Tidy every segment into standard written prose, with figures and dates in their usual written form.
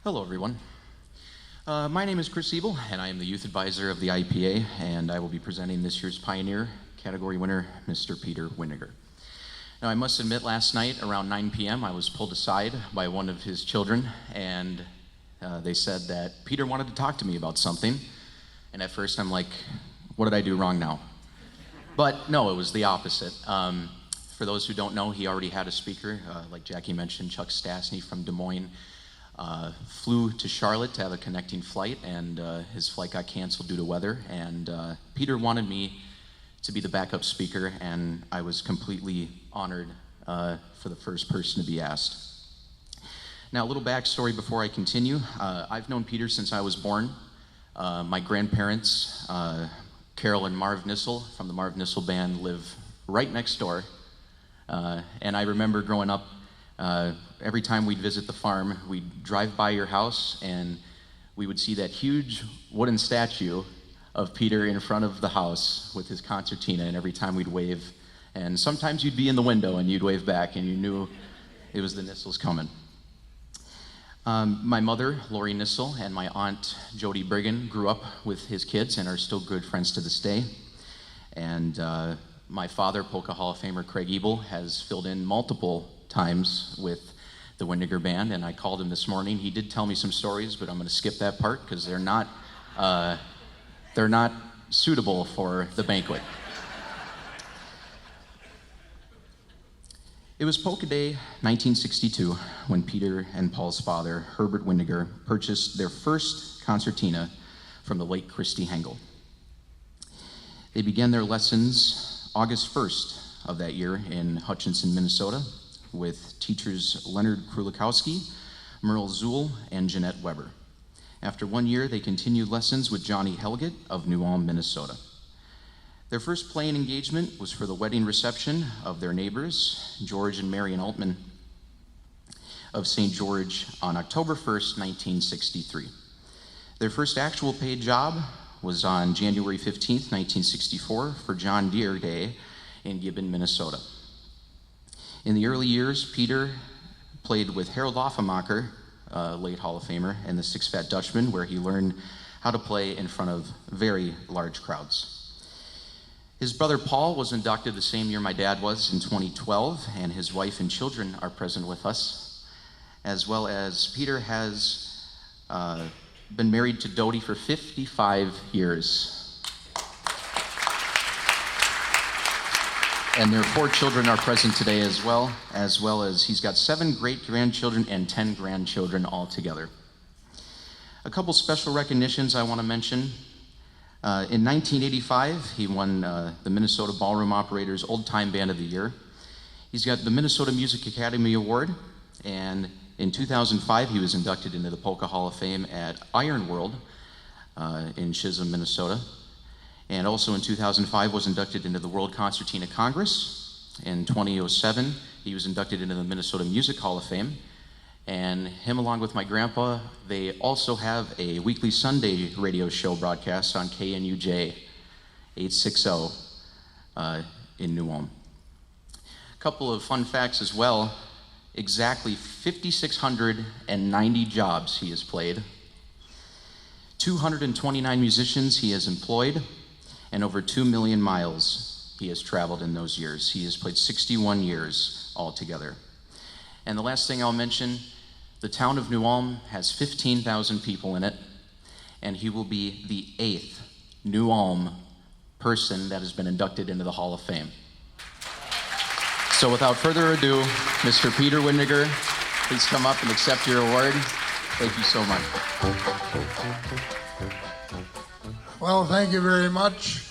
Hello, everyone. My name is Chris Ebel, and I am the youth advisor of the IPA, and I will be presenting this year's Pioneer category winner, Mr. Peter Wendinger. Now, I must admit, last night around 9 p.m., I was pulled aside by one of his children, and they said that Peter wanted to talk to me about something, and at first I'm like, what did I do wrong now? But no, it was the opposite. For those who don't know, he already had a speaker, like Jackie mentioned, Chuck Stastny from Des Moines. Flew to Charlotte to have a connecting flight, and his flight got canceled due to weather, and Peter wanted me to be the backup speaker, and I was completely honored for the first person to be asked. Now, a little backstory before I continue. I've known Peter since I was born. My grandparents, Carol and Marv Nissel from the Marv Nissel Band, live right next door, and I remember growing up, every time we'd visit the farm, we'd drive by your house and we would see that huge wooden statue of Peter in front of the house with his concertina, and every time we'd wave, and sometimes you'd be in the window and you'd wave back and you knew it was the Nissels coming. My mother, Lori Nissel, and my aunt, Jody Brigham, grew up with his kids and are still good friends to this day. And my father, Polka Hall of Famer Craig Ebel, has filled in multiple times with the Wendinger Band, and I called him this morning. He did tell me some stories, but I'm going to skip that part because they're not suitable for the banquet. It was Polka Day 1962 when Peter and Paul's father, Herbert Wendinger, purchased their first concertina from the late Christy Hengel. They began their lessons August 1st of that year in Hutchinson, Minnesota, with teachers Leonard Krulikowski, Merle Zuhl, and Jeanette Weber. After 1 year, they continued lessons with Johnny Helgett of New Ulm, Minnesota. Their first playing engagement was for the wedding reception of their neighbors, George and Marion Altman of St. George, on October 1st, 1963. Their first actual paid job was on January 15th, 1964 for John Deere Day in Gibbon, Minnesota. In the early years, Peter played with Harold Offenmacher, late Hall of Famer, and the Six Fat Dutchman, where he learned how to play in front of very large crowds. His brother Paul was inducted the same year my dad was, in 2012, and his wife and children are present with us, as well as Peter has been married to Dodie for 55 years. And their 4 children are present today as well as he's got 7 great-grandchildren and 10 grandchildren altogether. A couple special recognitions I want to mention. In 1985, he won the Minnesota Ballroom Operators Old Time Band of the Year. He's got the Minnesota Music Academy Award, and in 2005, he was inducted into the Polka Hall of Fame at Iron World in Chisholm, Minnesota. And also in 2005 was inducted into the World Concertina Congress. In 2007, he was inducted into the Minnesota Music Hall of Fame. And him, along with my grandpa, they also have a weekly Sunday radio show broadcast on KNUJ 860 in New Ulm. A couple of fun facts as well. Exactly 5,690 jobs he has played, 229 musicians he has employed, and over 2 million miles he has traveled in those years. He has played 61 years altogether. And the last thing I'll mention, the town of New Ulm has 15,000 people in it, and he will be the 8th New Ulm person that has been inducted into the Hall of Fame. So without further ado, Mr. Peter Wendinger, please come up and accept your award. Thank you so much. Well, thank you very much.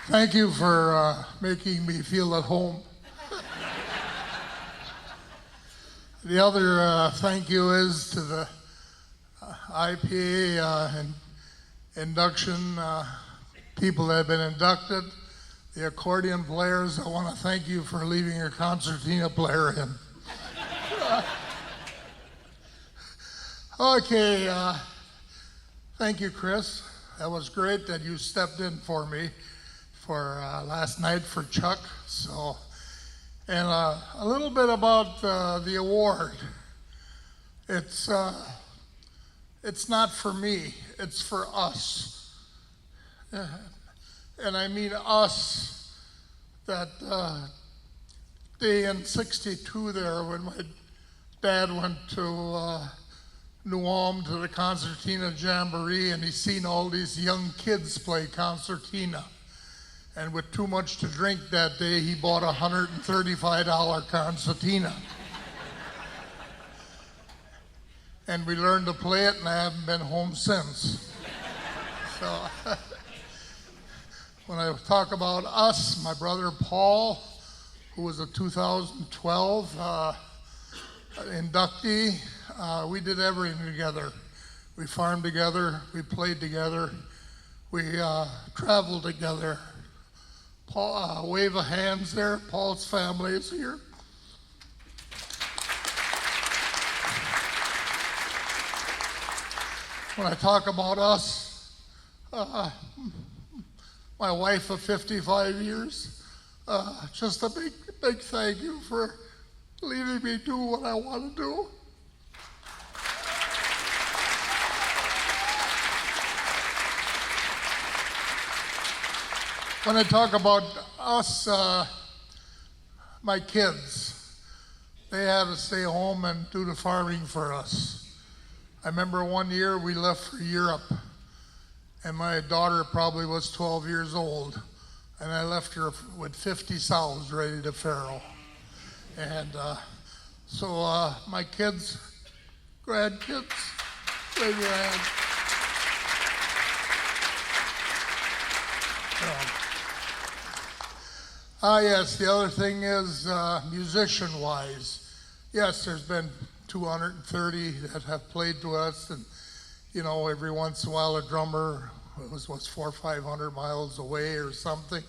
Thank you for making me feel at home. The other thank you is to the IPA induction people that have been inducted. The accordion players, I want to thank you for leaving your concertina player in. Okay, thank you, Chris. That was great that you stepped in for me for last night for Chuck. So, and a little bit about the award. It's not for me. It's for us. And I mean us. That day in '62 there, when my dad went to New Ulm to the concertina jamboree, and he seen all these young kids play concertina. And with too much to drink that day, he bought a $135 concertina. And we learned to play it, and I haven't been home since. So when I talk about us, my brother Paul, who was a 2012 inductee, we did everything together. We farmed together, we played together, we traveled together. Paul, wave of hands there. Paul's family is here. When I talk about us, my wife of 55 years, just a big thank you for leaving me do what I want to do. When I talk about us, my kids, they had to stay home and do the farming for us. I remember one year we left for Europe, and my daughter probably was 12 years old, and I left her with 50 sows ready to farrow. And so my kids, grandkids, wave your hand. Yes, the other thing is musician-wise. Yes, there's been 230 that have played to us, and you know, every once in a while a drummer was 400 or 500 miles away or something.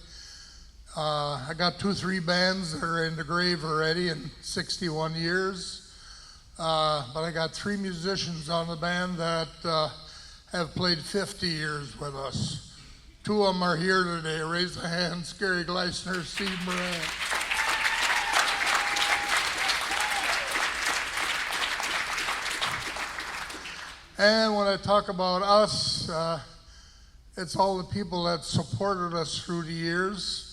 I got 2-3 bands that are in the grave already in 61 years, but I got 3 musicians on the band that have played 50 years with us. 2 of them are here today. Raise the hands. Gary Gleisner, Steve Moran. And when I talk about us, it's all the people that supported us through the years.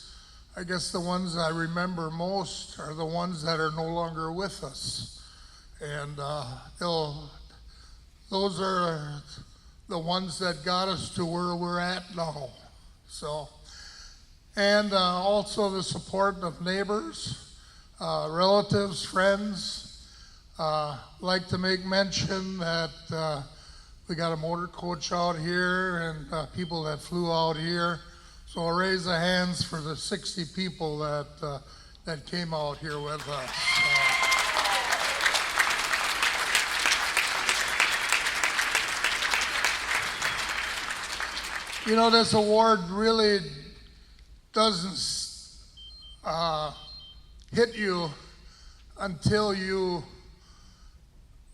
I guess the ones I remember most are the ones that are no longer with us. And those are the ones that got us to where we're at now. So, and also the support of neighbors, relatives, friends. Like to make mention that we got a motor coach out here and people that flew out here. So I'll raise the hands for the 60 people that came out here with us. You know, this award really doesn't hit you until you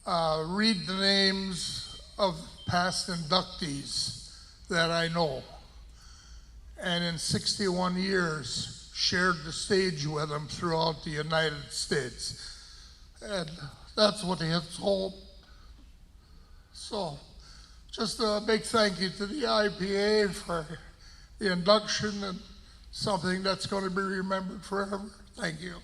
read the names of past inductees that I know. And in 61 years, shared the stage with them throughout the United States. And that's what hits home. So, just a big thank you to the IPA for the induction and something that's going to be remembered forever. Thank you.